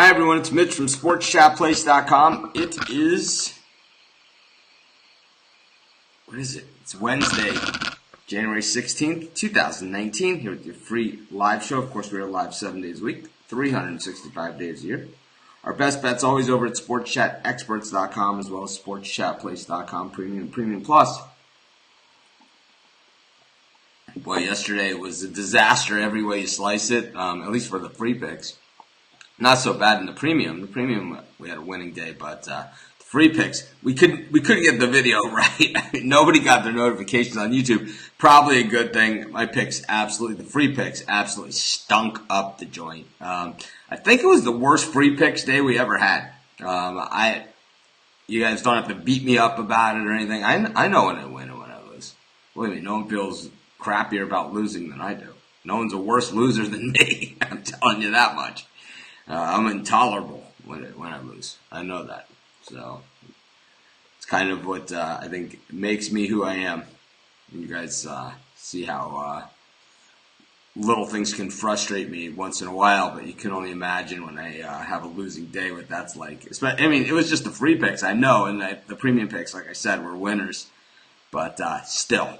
Hi everyone, it's Mitch from SportsChatPlace.com. It is, It's Wednesday, January 16th, 2019, here with your free live show. Of course, we are live 7 days a week, 365 days a year. Our best bet's always over at SportsChatExperts.com as well as SportsChatPlace.com Premium Plus. Boy, yesterday was a disaster every way you slice it, at least for the free picks. Not so bad in the premium. The premium, we had a winning day, but the free picks, we couldn't get the video right. I mean, nobody got their notifications on YouTube. Probably a good thing. My picks the free picks absolutely stunk up the joint. I think it was the worst free picks day we ever had. You guys don't have to beat me up about it or anything. I know when I win and when I lose. Believe me, no one feels crappier about losing than I do. No one's a worse loser than me. I'm telling you that much. I'm intolerable when I lose. I know that. So it's kind of what I think makes me who I am. You guys see how little things can frustrate me once in a while, but you can only imagine when I have a losing day what that's like. I mean, it was just the free picks, I know, and the premium picks, like I said, were winners. But still.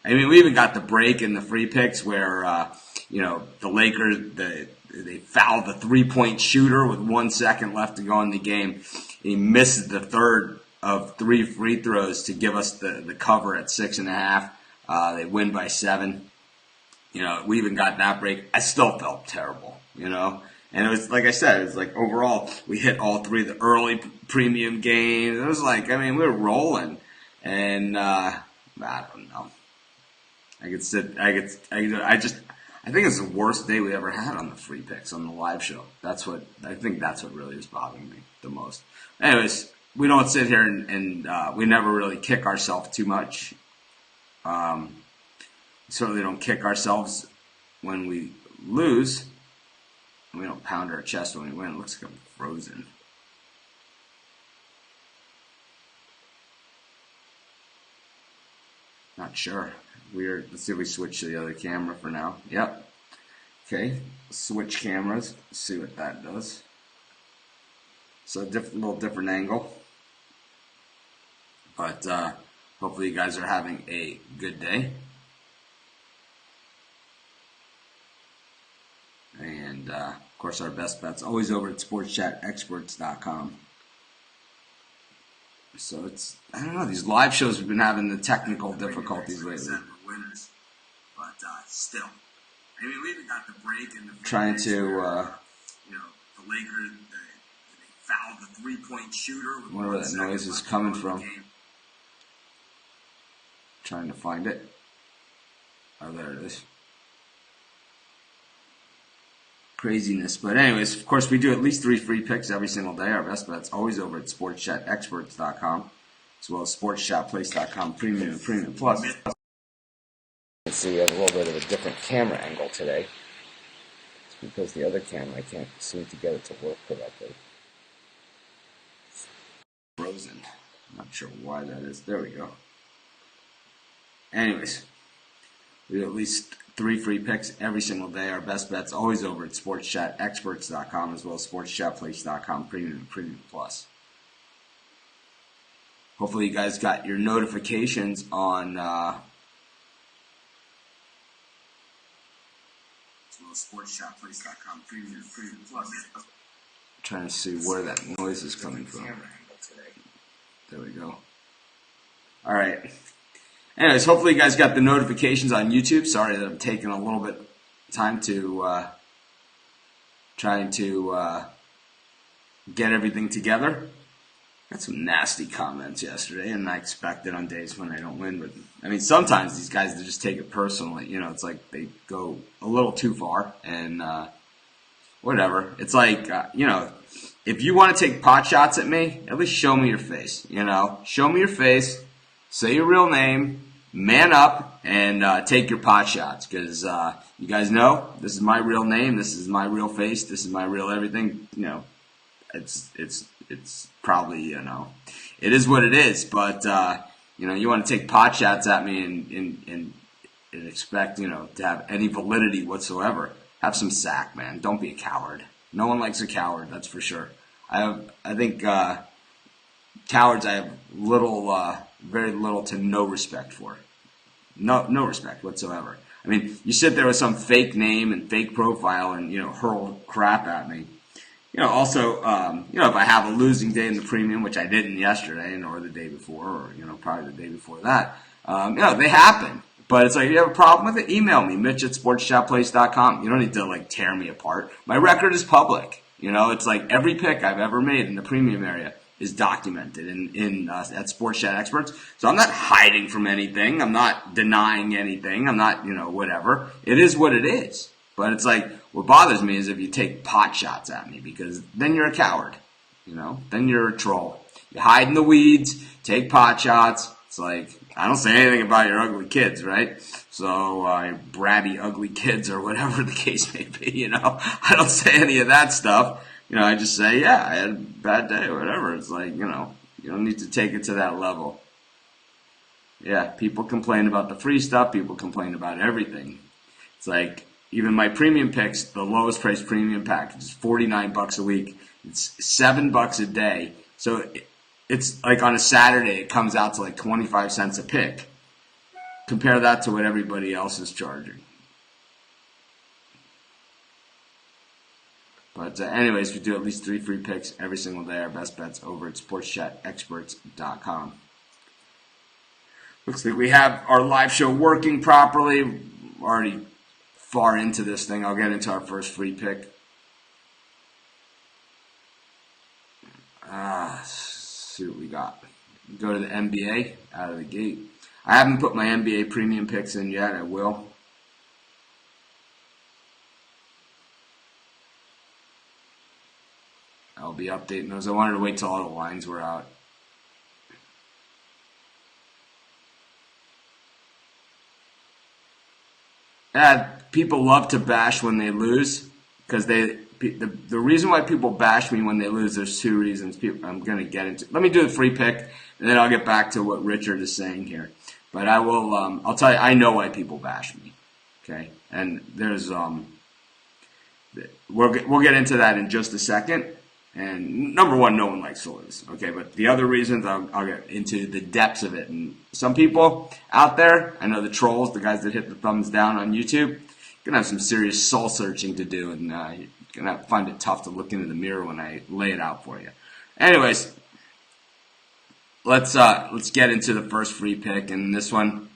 I mean, we even got the break in the free picks where, the Lakers, they fouled the three-point shooter with 1 second left to go in the game. He missed the third of 3 free throws to give us the cover at 6.5. They win by 7. We even got that break. I still felt terrible, And it was, like I said, it was like overall, we hit all 3 of the early premium games. It was like, we were rolling. And, I don't know. I think it's the worst day we ever had on the free picks on the live show. I think that's what really is bothering me the most. Anyways, we don't sit here and we never really kick ourselves too much. We certainly don't kick ourselves when we lose. We don't pound our chest when we win. It looks like I'm frozen. Not sure. Weird. Let's see if we switch to the other camera for now. Yep. Okay. Switch cameras. Let's see what that does. So a little different angle. But hopefully you guys are having a good day. And of course our best bet's always over at SportsChatExperts.com. So I don't know, these live shows have been having the technical difficulties lately. Winners, but still. We even got the break in the trying to, the Lakers, they fouled the three-point shooter. I wonder where that noise is coming from. Trying to find it. Oh, there it is. Craziness. But anyways, of course, we do at least 3 free picks every single day. Our best bet's always over at SportsChatExperts.com as well as SportsChatPlace.com Premium Plus. Let's see, we have a little bit of a different camera angle today. It's because the other camera, I can't seem to get it to work correctly. Frozen. I'm not sure why that is. There we go. Anyways, we have at least 3 free picks every single day. Our best bet's always over at SportsChatExperts.com as well as SportsChatPlace.com Premium Plus. Hopefully you guys got your notifications on SportsChatPlace.com Premium Plus. I'm trying to see where that noise is coming from. There we go. All right. Anyways, hopefully you guys got the notifications on YouTube. Sorry that I'm taking a little bit time to trying to get everything together. Got some nasty comments yesterday, and I expect it on days when I don't win. But sometimes these guys, they just take it personally. It's like they go a little too far, and whatever. It's like if you want to take pot shots at me, at least show me your face. Show me your face, say your real name. Man up and take your pot shots, because you guys know this is my real name, this is my real face, this is my real everything. It's probably it is what it is. But you want to take pot shots at me and expect to have any validity whatsoever. Have some sack, man. Don't be a coward. No one likes a coward, that's for sure. I think cowards I have very little to no respect for. No respect whatsoever. I mean, you sit there with some fake name and fake profile and, hurl crap at me. Also, if I have a losing day in the premium, which I didn't yesterday or the day before or, probably the day before that, they happen. But it's like, if you have a problem with it, email me, Mitch@sportschatplace.com. You don't need to, tear me apart. My record is public. It's like every pick I've ever made in the premium area is documented at Sports Chat Experts. So I'm not hiding from anything. I'm not denying anything. I'm not, whatever. It is what it is. But it's like, what bothers me is if you take pot shots at me, because then you're a coward. Then you're a troll. You hide in the weeds, take pot shots. It's like, I don't say anything about your ugly kids, right? So, bratty ugly kids or whatever the case may be, I don't say any of that stuff. I just say, yeah, I had a bad day or whatever. It's like, you don't need to take it to that level. Yeah, people complain about the free stuff. People complain about everything. It's like, even my premium picks, the lowest priced premium package is $49 a week. It's $7 a day. So it's like on a Saturday, it comes out to like 25 cents a pick. Compare that to what everybody else is charging. But anyways, we do at least 3 free picks every single day. Our best bets over at sportschatexperts.com. Looks like we have our live show working properly. We're already far into this thing. I'll get into our first free pick. See what we got. Go to the NBA out of the gate. I haven't put my NBA premium picks in yet. I will. I'll be updating those. I wanted to wait till all the lines were out. People love to bash when they lose because the reason why people bash me when they lose, there's 2 reasons. I'm going to get into. Let me do the free pick, and then I'll get back to what Richard is saying here. But I will. I'll tell you. I know why people bash me. Okay, and there's we'll get into that in just a second. And number one, no one likes to lose. Okay, but the other reasons, I'll get into the depths of it. And some people out there, I know the trolls, the guys that hit the thumbs down on YouTube, you're going to have some serious soul searching to do. And you're going to find it tough to look into the mirror when I lay it out for you. Anyways, let's get into the first free pick. And this one,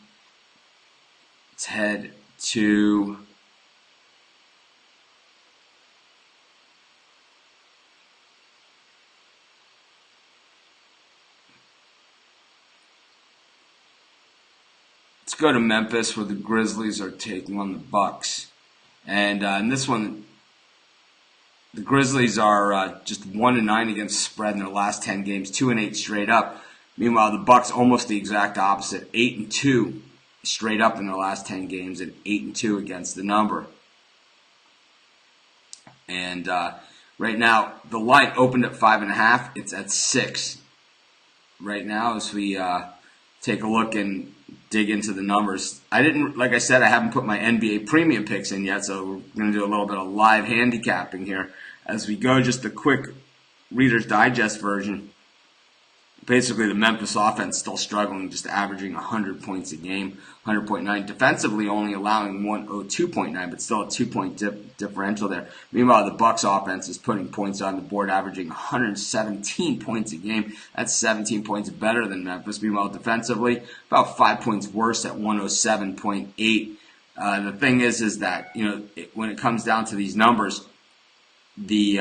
let's head to... Let's go to Memphis, where the Grizzlies are taking on the Bucks. And in this one, the Grizzlies are just 1-9 against spread in their last 10 games, 2-8 straight up. Meanwhile, the Bucks almost the exact opposite, 8-2 straight up in their last 10 games, and 8-2 against the number. And right now, the line opened at 5.5. It's at 6 right now as we take a look and dig into the numbers. Like I said, I haven't put my NBA premium picks in yet, so we're going to do a little bit of live handicapping here as we go. Just a quick Reader's Digest version. Basically, the Memphis offense still struggling, just averaging 100 points a game, 100.9. Defensively, only allowing 102.9, but still a 2-point differential there. Meanwhile, the Bucks offense is putting points on the board, averaging 117 points a game. That's 17 points better than Memphis. Meanwhile, defensively, about 5 points worse at 107.8. The thing is that, when it comes down to these numbers, the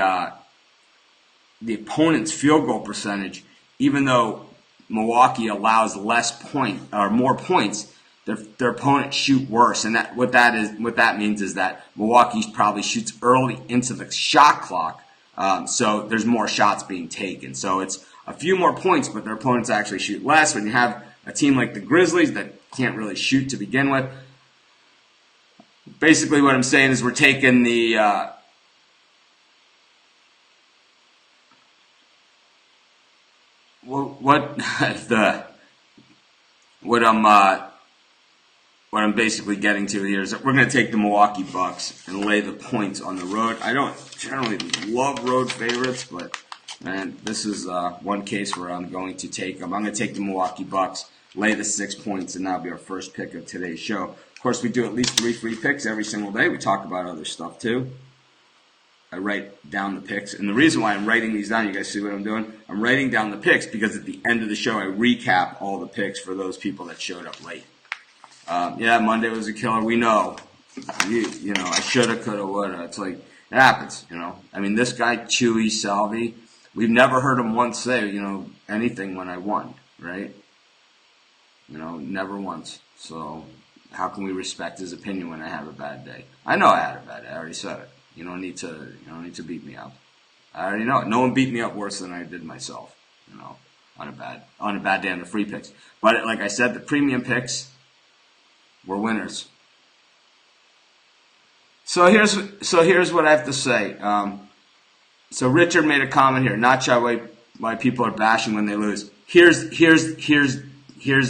opponent's field goal percentage, even though Milwaukee allows more points, their opponents shoot worse, and what that means is that Milwaukee probably shoots early into the shot clock, so there's more shots being taken. So it's a few more points, but their opponents actually shoot less. When you have a team like the Grizzlies that can't really shoot to begin with, basically what I'm saying is we're taking the what I'm what I'm basically getting to here is that we're going to take the Milwaukee Bucks and lay the points on the road. I don't generally love road favorites, but man, this is one case where I'm going to take them. I'm going to take the Milwaukee Bucks, lay the 6 points, and that'll be our first pick of today's show. Of course, we do at least 3 free picks every single day. We talk about other stuff too. I write down the picks, and the reason why I'm writing these down, you guys see what I'm doing? I'm writing down the picks because at the end of the show, I recap all the picks for those people that showed up late. Yeah, Monday was a killer. We know. You know, I shoulda, coulda, woulda. It's like, it happens, you know. I mean, this guy, Chewy Salvi, we've never heard him once say, you know, anything when I won, right? You know, never once. So how can we respect his opinion when I have a bad day? I know I had a bad day. I already said it. You don't need to beat me up. I already know it. No one beat me up worse than I did myself, you know, on a bad day on the free picks. But like I said, the premium picks, we're winners. So here's what I have to say. So Richard made a comment here. Not sure why people are bashing when they lose. Here's the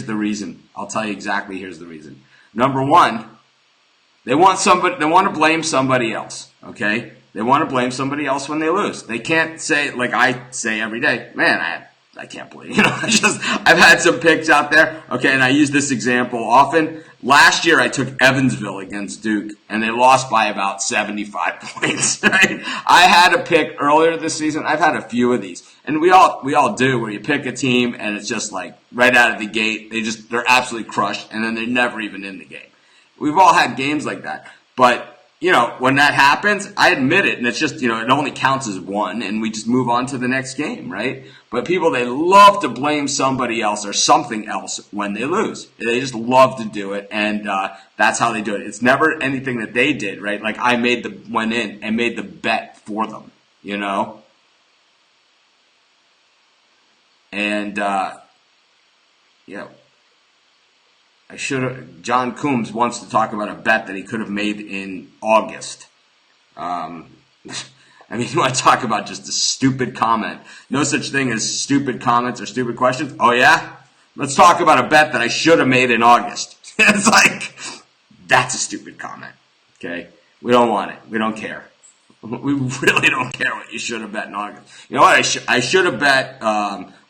reason. I'll tell you exactly. Here's the reason. Number one, they want to blame somebody else. Okay, they want to blame somebody else when they lose. They can't say, like I say every day, man, I can't believe, you know, I've had some picks out there. Okay, and I use this example often. Last year I took Evansville against Duke, and they lost by about 75 points, right? I had a pick earlier this season. I've had a few of these, and we all do, where you pick a team and it's just like right out of the gate, they're absolutely crushed, and then they're never even in the game. We've all had games like that, but you know, when that happens, I admit it, and it's just, you know, it only counts as one, and we just move on to the next game, right? But people, they love to blame somebody else or something else when they lose. They just love to do it, and that's how they do it. It's never anything that they did, right? Like I went in and made the bet for them, you know? And, yeah. John Coombs wants to talk about a bet that he could have made in August. I mean, you want to talk about just a stupid comment. No such thing as stupid comments or stupid questions. Oh, yeah? Let's talk about a bet that I should have made in August. It's like, that's a stupid comment. Okay? We don't want it. We don't care. We really don't care what you should have bet in August. You know what? I should have bet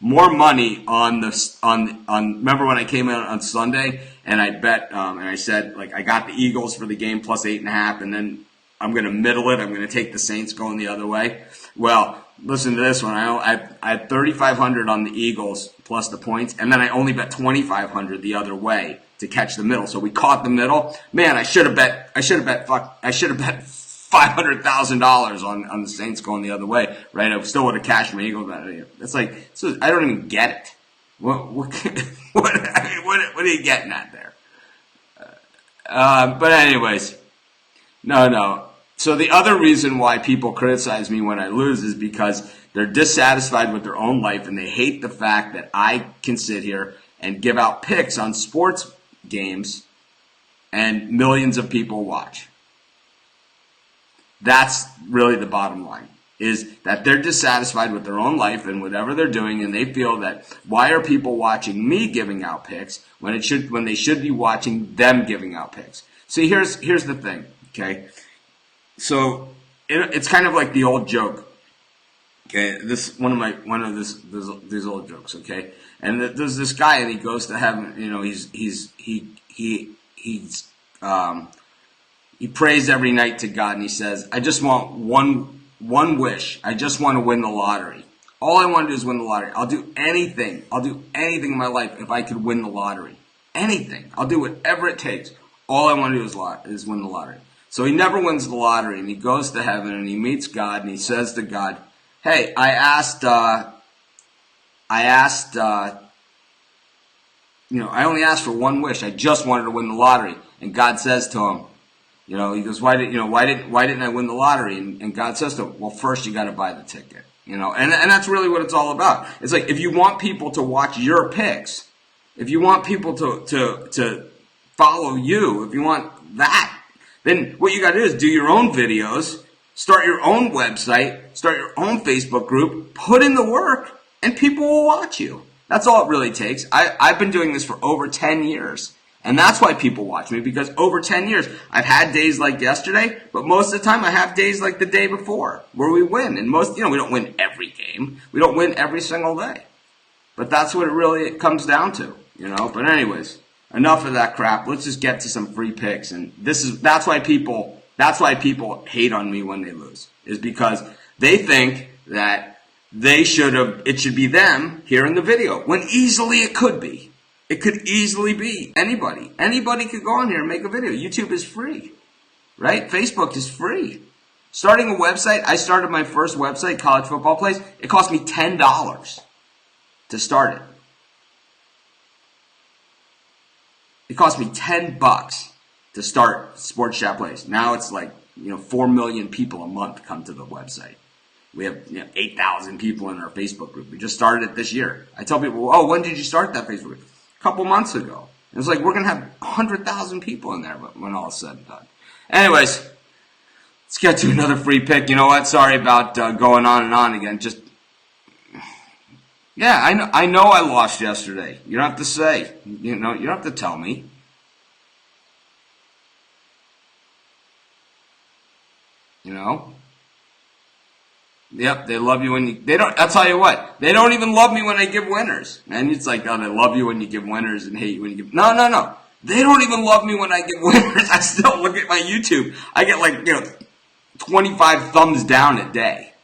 more money on remember when I came in on Sunday and I bet and I said, like, I got the Eagles for the game plus 8.5, and then I'm going to middle it. I'm going to take the Saints going the other way. Well, listen to this one. I had 3,500 on the Eagles plus the points, and then I only bet 2,500 the other way to catch the middle. So we caught the middle. Man, I should have bet $500,000 on the Saints going the other way, right? I still would have cashed my Eagles. It's like, so I don't even get it. What are you getting at there? But anyways, no. So the other reason why people criticize me when I lose is because they're dissatisfied with their own life, and they hate the fact that I can sit here and give out picks on sports games and millions of people watch. That's really the bottom line, is that they're dissatisfied with their own life and whatever they're doing, and they feel that, why are people watching me giving out picks when they should be watching them giving out picks? See, here's the thing, okay? So it's kind of like the old joke. Okay, this one of these old jokes, okay? And there's this guy, and he goes to heaven, you know, he prays every night to God, and he says, I just want one wish. I just want to win the lottery. All I want to do is win the lottery. I'll do anything in my life if I could win the lottery. Anything. I'll do whatever it takes. All I want to do is win the lottery. So he never wins the lottery, and he goes to heaven, and he meets God, and he says to God, hey, I only asked for one wish. I just wanted to win the lottery. And God says to him, you know, he goes, why didn't I win the lottery? And God says to him, well, first you got to buy the ticket, you know, and that's really what it's all about. It's like, if you want people to watch your picks, if you want people to follow you, if you want that, then what you got to do is do your own videos, start your own website, start your own Facebook group, put in the work, and people will watch you. That's all it really takes. I've been doing this for over 10 years. And that's why people watch me, because over 10 years, I've had days like yesterday, but most of the time I have days like the day before where we win. And most, we don't win every game. We don't win every single day. But that's what it really comes down to, But anyways, enough of that crap. Let's just get to some free picks. And that's why people hate on me when they lose, is because they think that it should be them here in the video, when easily it could be. It could easily be anybody. Anybody could go on here and make a video. YouTube is free, right? Facebook is free. Starting a website, I started my first website, College Football Plays. It cost me $10 to start it. It cost me $10 to start Sports Chat Plays. Now it's like, 4 million people a month come to the website. We have 8,000 people in our Facebook group. We just started it this year. I tell people, oh, when did you start that Facebook group? A couple months ago. And it's like we're going to have 100,000 people in there when all is said and done. Anyways, let's get to another free pick. You know what? Sorry about going on and on again. I know I lost yesterday. You don't have to say. You don't have to tell me. Yep, they love you when I'll tell you what, they don't even love me when I give winners. And it's like, oh, they love you when you give winners and hate you when you give, no. They don't even love me when I give winners. I still look at my YouTube. I get 25 thumbs down a day.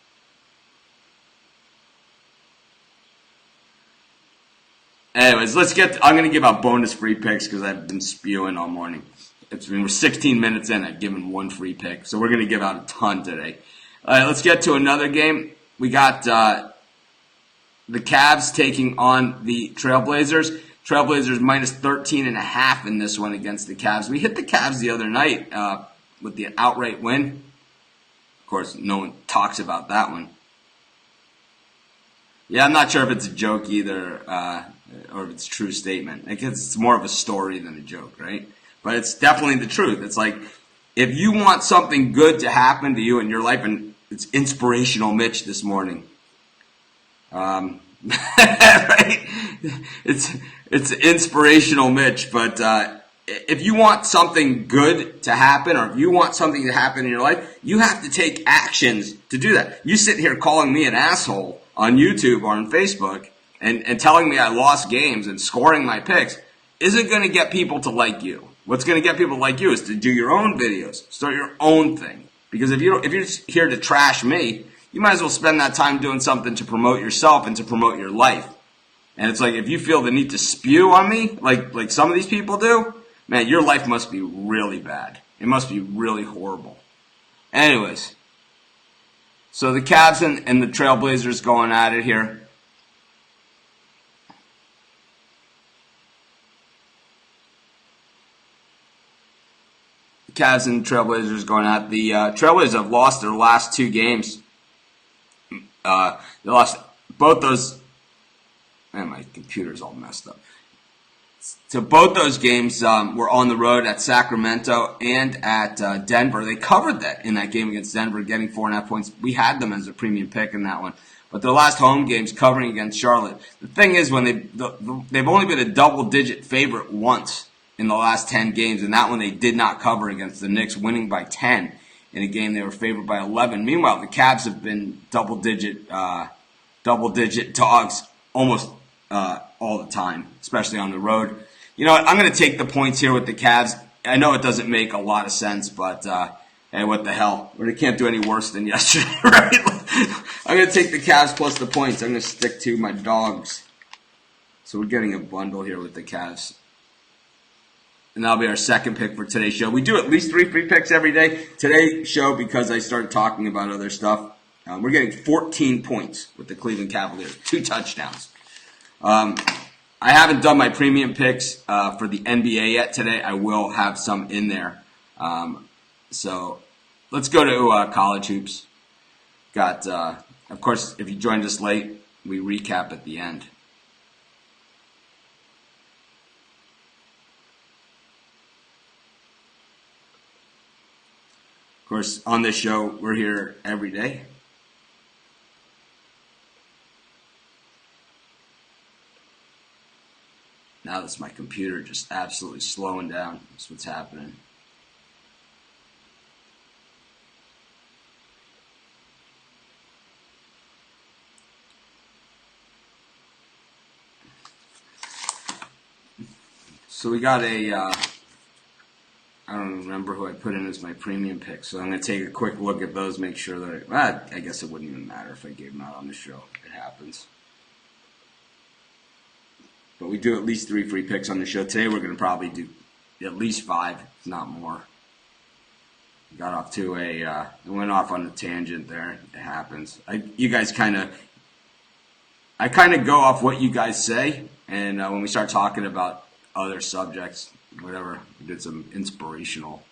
Anyways, I'm going to give out bonus free picks because I've been spewing all morning. We're 16 minutes in. I've given one free pick. So we're going to give out a ton today. All right, let's get to another game. We got the Cavs taking on the Trailblazers. Trailblazers minus 13.5 in this one against the Cavs. We hit the Cavs the other night with the outright win. Of course, no one talks about that one. Yeah, I'm not sure if it's a joke either, or if it's a true statement. I guess it's more of a story than a joke, right? But it's definitely the truth. It's like, if you want something good to happen to you in your life, and it's inspirational Mitch this morning. Right? It's inspirational Mitch, but if you want something good to happen, or if you want something to happen in your life, you have to take actions to do that. You sit here calling me an asshole on YouTube or on Facebook and telling me I lost games and scoring my picks isn't going to get people to like you. What's going to get people to like you is to do your own videos, start your own thing. Because if you're just here to trash me, you might as well spend that time doing something to promote yourself and to promote your life. And it's like, if you feel the need to spew on me, like some of these people do, man, your life must be really bad. It must be really horrible. Anyways, so the Cavs and the Trailblazers going at it here. Cavs and Trailblazers going at the Trailblazers have lost their last two games. They lost both those. Man, my computer's all messed up. So both those games were on the road at Sacramento and at Denver. They covered that in that game against Denver, getting 4.5 points. We had them as a premium pick in that one. But their last home games covering against Charlotte. The thing is, when they've only been a double-digit favorite once in the last 10 games, and that one they did not cover against the Knicks, winning by 10 in a game they were favored by 11. Meanwhile, the Cavs have been double-digit dogs almost all the time, especially on the road. You know what? I'm going to take the points here with the Cavs. I know it doesn't make a lot of sense, but hey, what the hell? We can't do any worse than yesterday, right? I'm going to take the Cavs plus the points. I'm going to stick to my dogs. So we're getting a bundle here with the Cavs. And that'll be our second pick for today's show. We do at least 3 free picks every day. Today's show, because I started talking about other stuff, we're getting 14 points with the Cleveland Cavaliers. 2 touchdowns. I haven't done my premium picks for the NBA yet today. I will have some in there. So let's go to college hoops. Got, of course, if you joined us late, we recap at the end. Of course, on this show, we're here every day. Now that's my computer just absolutely slowing down. That's what's happening. So we got I don't remember who I put in as my premium pick, so I'm going to take a quick look at those, make sure that I guess it wouldn't even matter if I gave them out on the show. It happens. But we do at least 3 free picks on the show. Today we're going to probably do at least 5, if not more. Got off to went off on a tangent there. It happens. I kind of go off what you guys say, and when we start talking about other subjects, whatever, we did some inspirational.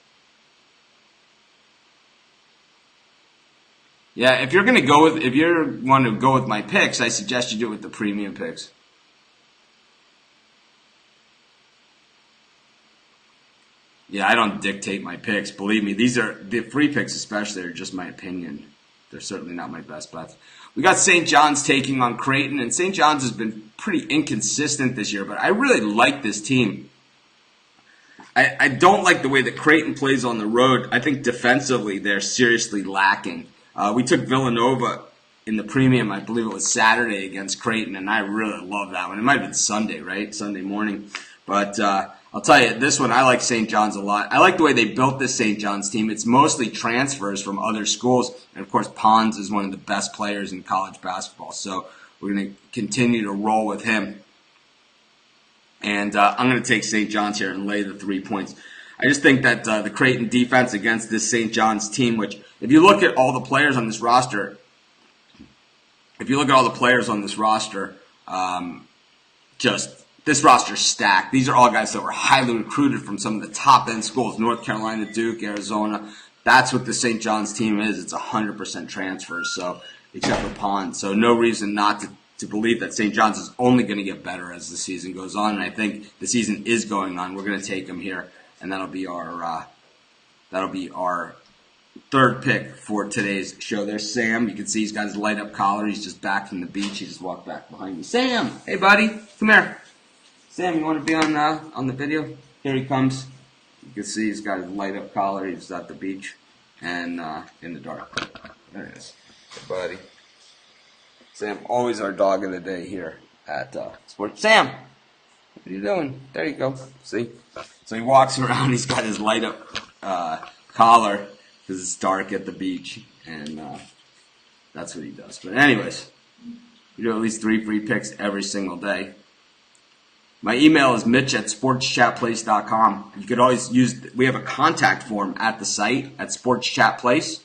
Yeah, if you want to go with my picks, I suggest you do it with the premium picks. Yeah, I don't dictate my picks. Believe me, these are the free picks, especially, are just my opinion. They're certainly not my best bets. We got St. John's taking on Creighton, and St. John's has been pretty inconsistent this year, but I really like this team. I don't like the way that Creighton plays on the road. I think defensively they're seriously lacking. We took Villanova in the premium, I believe it was Saturday, against Creighton, and I really love that one. It might have been Sunday, right? Sunday morning. But I'll tell you, this one, I like St. John's a lot. I like the way they built this St. John's team. It's mostly transfers from other schools. And, of course, Pons is one of the best players in college basketball. So we're going to continue to roll with him. And I'm going to take St. John's here and lay the 3 points. I just think that the Creighton defense against this St. John's team, which if you look at all the players on this roster, this roster's stacked. These are all guys that were highly recruited from some of the top-end schools, North Carolina, Duke, Arizona. That's what the St. John's team is. It's 100% transfers, so except for Pond. So no reason not to believe that St. John's is only going to get better as the season goes on, and I think the season is going on. We're going to take them here, and that'll be our third pick for today's show. There's Sam. You can see he's got his light-up collar. He's just back from the beach. He just walked back behind me. Sam! Hey, buddy. Come here. Sam, you want to be on the video? Here he comes. You can see he's got his light-up collar. He's at the beach and in the dark. There he is. Hey, buddy. Sam, always our dog of the day here at Sports. Sam, what are you doing? There you go. See? So he walks around. He's got his light-up collar because it's dark at the beach, and that's what he does. But anyways, we do at least 3 free picks every single day. My email is mitch@sportschatplace.com. You could always we have a contact form at the site at Sports Chat Place.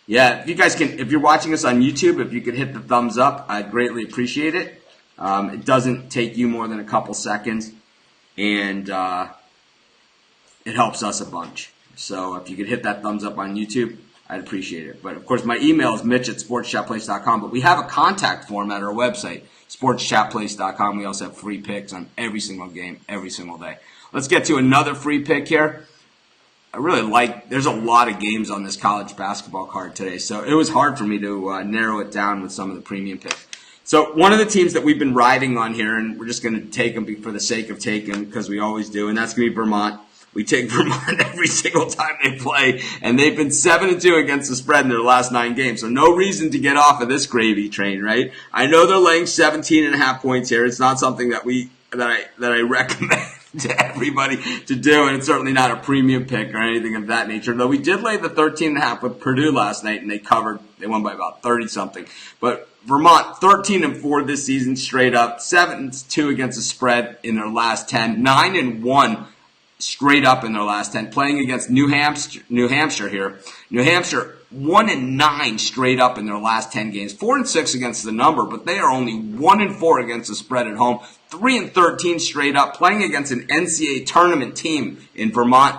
Yeah, if you're watching us on YouTube, if you could hit the thumbs up, I'd greatly appreciate it. It doesn't take you more than a couple seconds, and it helps us a bunch. So if you could hit that thumbs up on YouTube, I'd appreciate it. But, of course, my email is mitch@sportschatplace.com. But we have a contact form at our website, sportschatplace.com. We also have free picks on every single game, every single day. Let's get to another free pick here. There's a lot of games on this college basketball card today. So it was hard for me to narrow it down with some of the premium picks. So one of the teams that we've been riding on here, and we're just going to take them for the sake of taking them because we always do, and that's going to be Vermont. We take Vermont every single time they play, and they've been 7-2 against the spread in their last 9 games. So no reason to get off of this gravy train, right? I know they're laying 17.5 points here. It's not something that I recommend to everybody to do, and it's certainly not a premium pick or anything of that nature. Though we did lay the 13.5 with Purdue last night, and they covered. They won by about 30-something. But Vermont, 13-4 this season straight up, 7-2 against the spread in their last 10, 9-1 straight up in their last 10, playing against New Hampshire here. New Hampshire 1-9 straight up in their last 10 games, 4-6 against the number, but they are only 1-4 against the spread at home, 3-13 straight up, playing against an NCAA tournament team in Vermont.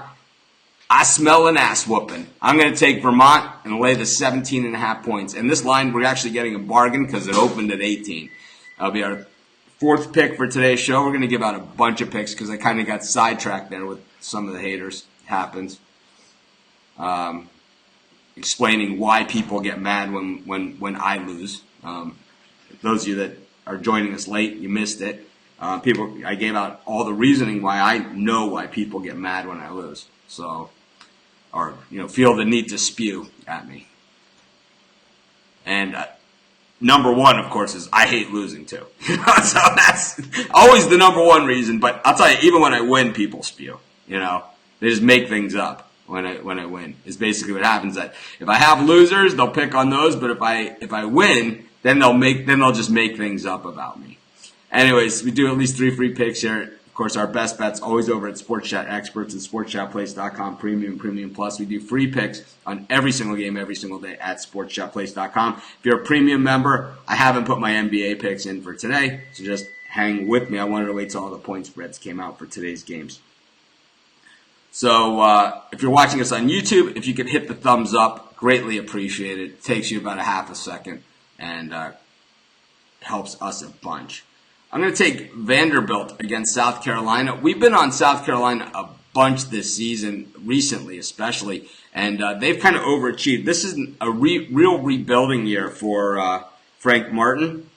I smell an ass whooping. I'm going to take Vermont and lay the 17.5 points. And this line, we're actually getting a bargain because it opened at 18. That'll be our 4th pick for today's show. We're going to give out a bunch of picks because I kind of got sidetracked there with some of the haters. It happens. Explaining why people get mad when I lose. Those of you that are joining us late, you missed it. I gave out all the reasoning why I know why people get mad when I lose. So, or, feel the need to spew at me. And number one, of course, is I hate losing too. So that's always the number one reason. But I'll tell you, even when I win, people spew. They just make things up when I win. Is basically what happens. That if I have losers, they'll pick on those. But if I win, then they'll just make things up about me. Anyways, we do at least 3 free picks here. Of course, our best bet's always over at Sports Chat Experts and SportsChatPlace.com, Premium Plus. We do free picks on every single game, every single day at SportsChatPlace.com. If you're a premium member, I haven't put my NBA picks in for today, so just hang with me. I wanted to wait till all the point spreads came out for today's games. So if you're watching us on YouTube, if you could hit the thumbs up, greatly appreciate it. It takes you about a half a second and helps us a bunch. I'm going to take Vanderbilt against South Carolina. We've been on South Carolina a bunch this season, recently especially, and they've kind of overachieved. This is a real rebuilding year for Frank Martin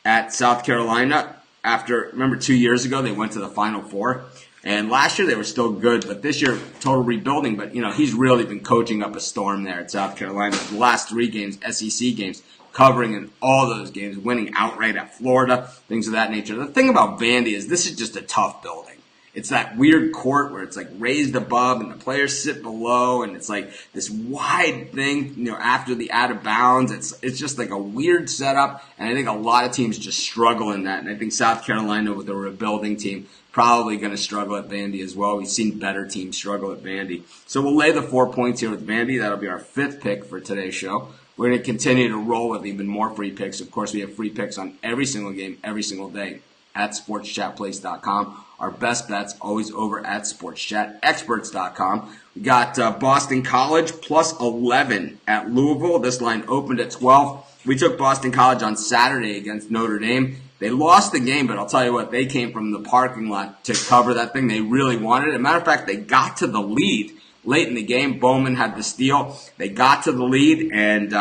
at South Carolina. Remember 2 years ago, they went to the Final Four. And last year they were still good, but this year, total rebuilding. But, he's really been coaching up a storm there at South Carolina. The last 3 games, SEC games, covering in all those games, winning outright at Florida, things of that nature. The thing about Vandy is this is just a tough building. It's that weird court where it's like raised above and the players sit below, and it's like this wide thing, after the out of bounds. It's just like a weird setup, and I think a lot of teams just struggle in that. And I think South Carolina with a rebuilding team probably going to struggle at Vandy as well. We've seen better teams struggle at Vandy. So we'll lay the 4 points here with Vandy. That'll be our 5th pick for today's show. We're going to continue to roll with even more free picks. Of course, we have free picks on every single game, every single day at SportsChatPlace.com. Our best bets always over at SportsChatExperts.com. We got Boston College plus 11 at Louisville. This line opened at 12. We took Boston College on Saturday against Notre Dame. They lost the game, but I'll tell you what, they came from the parking lot to cover that thing. They really wanted it. As a matter of fact, they got to the lead late in the game. Bowman had the steal. They got to the lead, and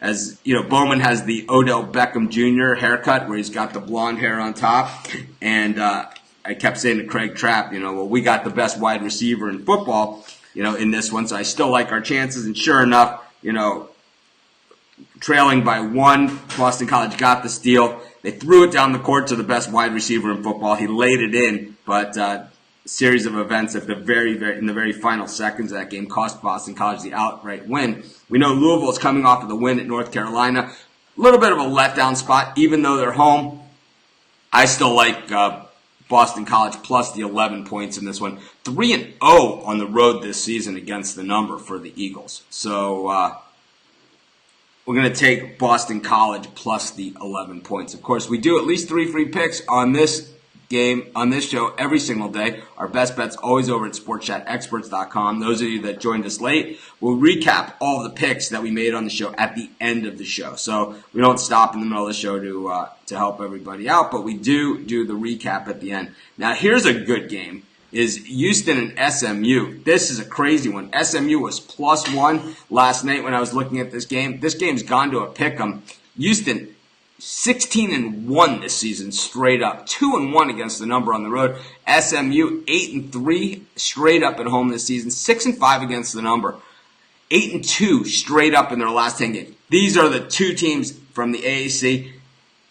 as you know, Bowman has the Odell Beckham Jr. haircut where he's got the blonde hair on top. And I kept saying to Craig Trapp, well, we got the best wide receiver in football, in this one. So I still like our chances. And sure enough, trailing by 1, Boston College got the steal. They threw it down the court to the best wide receiver in football. He laid it in, but a series of events at in the very final seconds of that game cost Boston College the outright win. We know Louisville is coming off of the win at North Carolina. A little bit of a letdown spot, even though they're home. I still like Boston College plus the 11 points in this one. 3-0 on the road this season against the number for the Eagles. So we're going to take Boston College plus the 11 points. Of course, we do at least 3 free picks on this game, on this show every single day. Our best bet's always over at SportsChatExperts.com. Those of you that joined us late, we'll recap all the picks that we made on the show at the end of the show. So we don't stop in the middle of the show to help everybody out, but we do the recap at the end. Now, here's a good game. Is Houston and SMU. This is a crazy one. SMU was +1 last night when I was looking at this game. This game's gone to a pick'em. Houston 16-1 this season straight up. 2-1 against the number on the road. SMU 8-3 straight up at home this season. 6-5 against the number. 8-2 straight up in their last 10 games. These are the 2 teams from the AAC.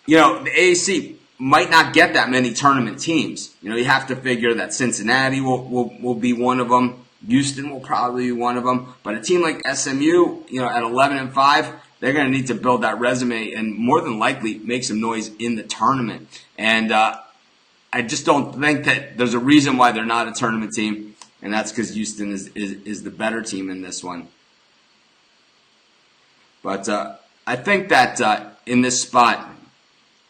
The AAC might not get that many tournament teams. You have to figure that Cincinnati will be one of them. Houston will probably be one of them. But a team like SMU, at 11-5, they're going to need to build that resume and more than likely make some noise in the tournament. And I just don't think that there's a reason why they're not a tournament team, and that's because Houston is the better team in this one. But I think that in this spot,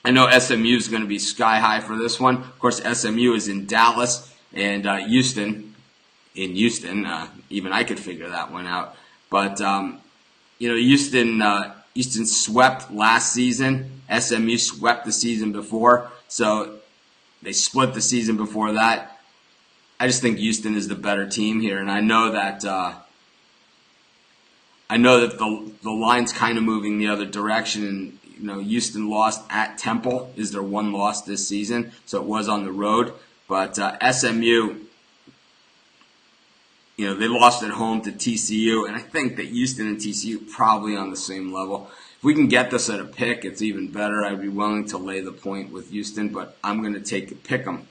I know SMU is going to be sky high for this one. Of course, SMU is in Dallas, and Houston in Houston. Even I could figure that one out. But Houston swept last season. SMU swept the season before, so they split the season before that. I just think Houston is the better team here, and I know that the line's kind of moving the other direction. And Houston lost at Temple, is their one loss this season, so it was on the road. But SMU, they lost at home to TCU, and I think that Houston and TCU probably on the same level. If we can get this at a pick, it's even better. I'd be willing to lay the point with Houston, but I'm going to take a pick 'em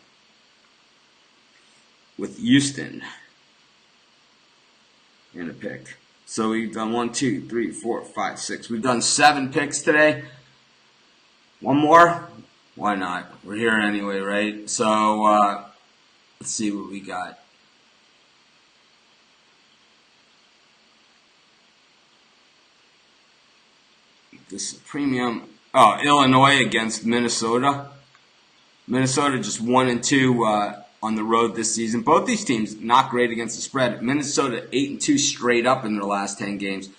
with Houston in a pick. So we've done 1, 2, 3, 4, 5, 6. We've done 7 picks today. One more? Why not? We're here anyway, right? So let's see what we got. This is premium. Oh, Illinois against Minnesota. Minnesota just 1-2 on the road this season. Both these teams not great against the spread. Minnesota 8-2 straight up in their last 10 games.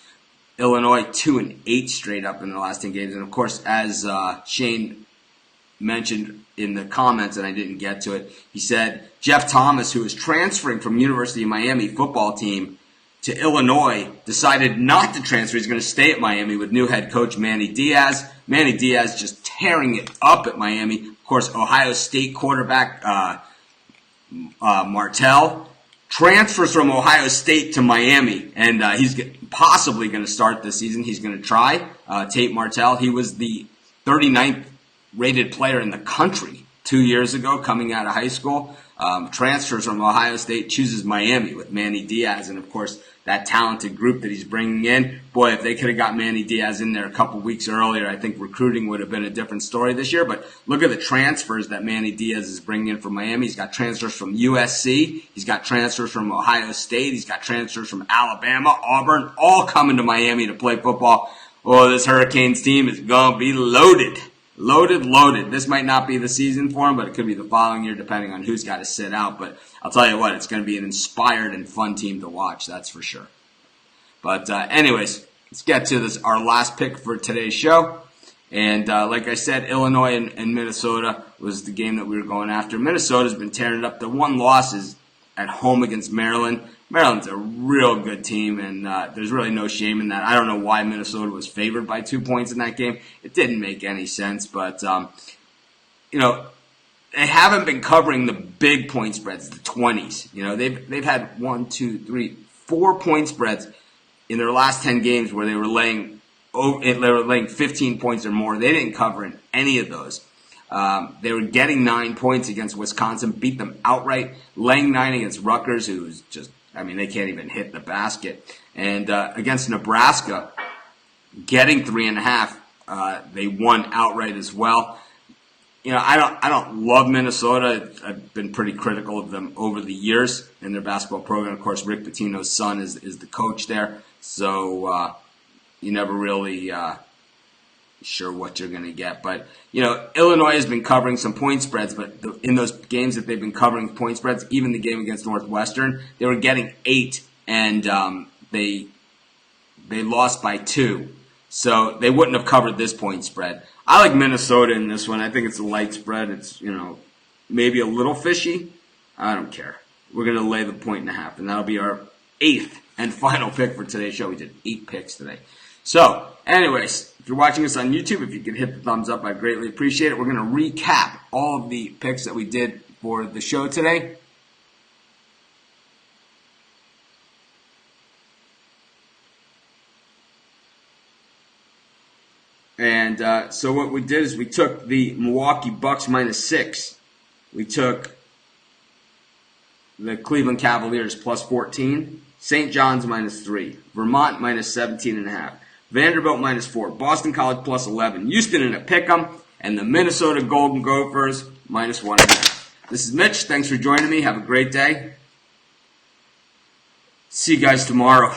Illinois 2-8 straight up in their last 10 games. And of course, as Shane mentioned in the comments, and I didn't get to it, he said Jeff Thomas, who is transferring from University of Miami football team to Illinois, decided not to transfer. He's going to stay at Miami with new head coach Manny Diaz. Manny Diaz just tearing it up at Miami. Of course, Ohio State quarterback Martell transfers from Ohio State to Miami, and he's possibly going to start this season. He's going to try. Tate Martell, he was the 39th rated player in the country 2 years ago coming out of high school. Transfers from Ohio State, chooses Miami with Manny Diaz, and of course that talented group that he's bringing in. Boy, if they could have got Manny Diaz in there a couple weeks earlier, I think recruiting would have been a different story this year. But look at the transfers that Manny Diaz is bringing in from Miami. He's got transfers from USC. He's got transfers from Ohio State. He's got transfers from Alabama, Auburn, all coming to Miami to play football. Oh, this Hurricanes team is going to be loaded. Loaded. This might not be the season for him, but it could be the following year depending on who's got to sit out. But I'll tell you what, it's going to be an inspired and fun team to watch, that's for sure. But anyways, let's get to this, our last pick for today's show. And like I said, Illinois and Minnesota was the game that we were going after. Minnesota's been tearing it up. The one loss is at home against Maryland. Maryland's a real good team, and there's really no shame in that. I don't know why Minnesota was favored by 2 points in that game. It didn't make any sense, but, they haven't been covering the big point spreads, the 20s. They've had 4 point spreads in their last 10 games where they were laying 15 points or more. They didn't cover in any of those. They were getting 9 points against Wisconsin, beat them outright, laying 9 against Rutgers, who's just, they can't even hit the basket. And against Nebraska, getting 3.5, they won outright as well. I don't love Minnesota. I've been pretty critical of them over the years in their basketball program. Of course, Rick Pitino's son is the coach there, so you never really sure what you're going to get. But, Illinois has been covering some point spreads, but in those games that they've been covering point spreads, even the game against Northwestern, they were getting 8, and they lost by 2. So they wouldn't have covered this point spread. I like Minnesota in this one. I think it's a light spread. It's, maybe a little fishy. I don't care. We're going to lay the 1.5, and that'll be our 8th and final pick for today's show. We did 8 picks today. So, anyways, if you're watching us on YouTube, if you could hit the thumbs up, I'd greatly appreciate it. We're going to recap all of the picks that we did for the show today. And so what we did is we took the Milwaukee Bucks -6. We took the Cleveland Cavaliers +14. St. John's -3. Vermont -17.5. Vanderbilt -4. Boston College +11. Houston in a pick'em. And the Minnesota Golden Gophers -1.5. This is Mitch. Thanks for joining me. Have a great day. See you guys tomorrow.